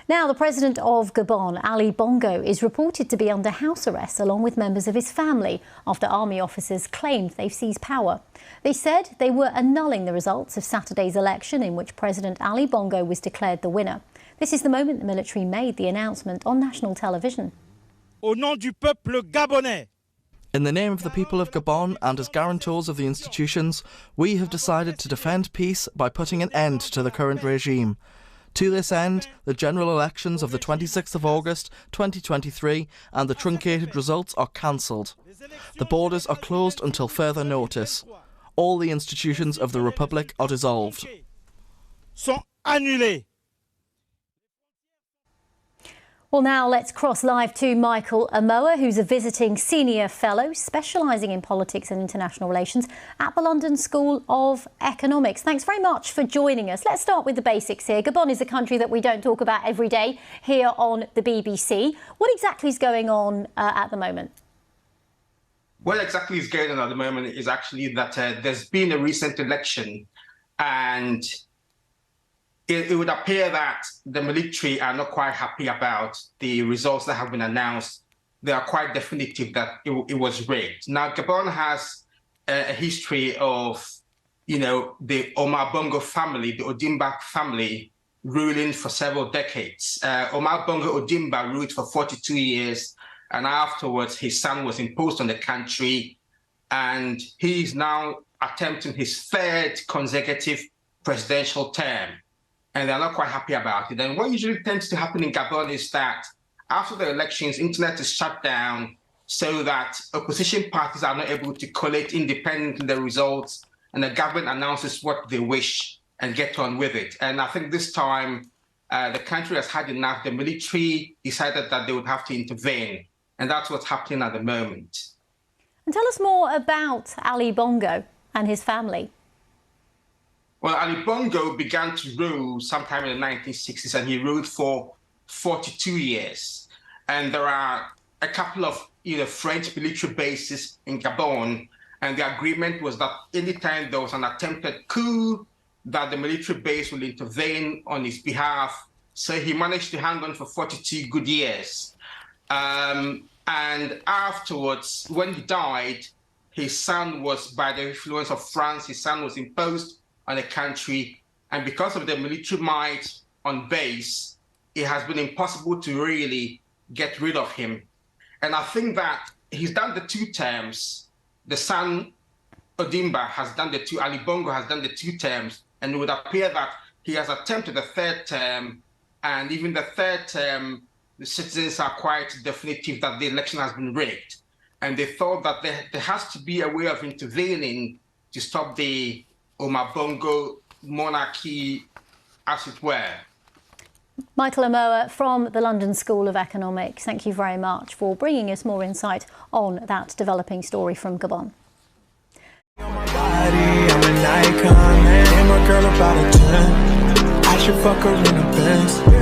Now, the president of Gabon, Ali Bongo, is reported to be under house arrest along with members of his family after army officers claimed they've seized power. They said they were annulling the results of Saturday's election in which President Ali Bongo was declared the winner. This is the moment the military made the announcement on national television. Au nom du peuple gabonais. In the name of the people of Gabon and as guarantors of the institutions, we have decided to defend peace by putting an end to the current regime. To this end, the general elections of the 26th of August 2023 and the truncated results are cancelled. The borders are closed until further notice. All the institutions of the Republic are dissolved. Sont annulés. Well, now let's cross live to Michael Amoa, who's a visiting senior fellow specialising in politics and international relations at the London School of Economics. Thanks very much for joining us. Let's start with the basics here. Gabon is a country that we don't talk about every day here on the BBC. What exactly is going on at the moment? What exactly is going on at the moment is actually that there's been a recent election, and it would appear that the military are not quite happy about the results that have been announced. They are quite definitive that it was rigged. Now, Gabon has a history of, the Omar Bongo family, the Ondimba family, ruling for several decades. Omar Bongo Ondimba ruled for 42 years, and afterwards his son was imposed on the country, and he is now attempting his third consecutive presidential term. And they're not quite happy about it. And what usually tends to happen in Gabon is that after the elections, internet is shut down so that opposition parties are not able to collate independently the results, and the government announces what they wish and get on with it. And I think this time the country has had enough. The military decided that they would have to intervene, and that's what's happening at the moment. And tell us more about Ali Bongo and his family. Well, Ali Bongo began to rule sometime in the 1960s, and he ruled for 42 years. And there are a couple of French military bases in Gabon, and the agreement was that anytime there was an attempted coup, that the military base will intervene on his behalf. So he managed to hang on for 42 good years. And afterwards, when he died, his son was, by the influence of France, his son was imposed on the country, and because of the military might on base, it has been impossible to really get rid of him. And I think that he's done the 2 terms. The son, Ondimba, has done the 2, Ali Bongo has done the 2 terms, and it would appear that he has attempted the 3rd term, and even the 3rd term, the citizens are quite definitive that the election has been rigged. And they thought that there has to be a way of intervening to stop the Omar Bongo monarchy, as it were. Michael Amoa from the London School of Economics, thank you very much for bringing us more insight on that developing story from Gabon. I should fuck her in a Benz.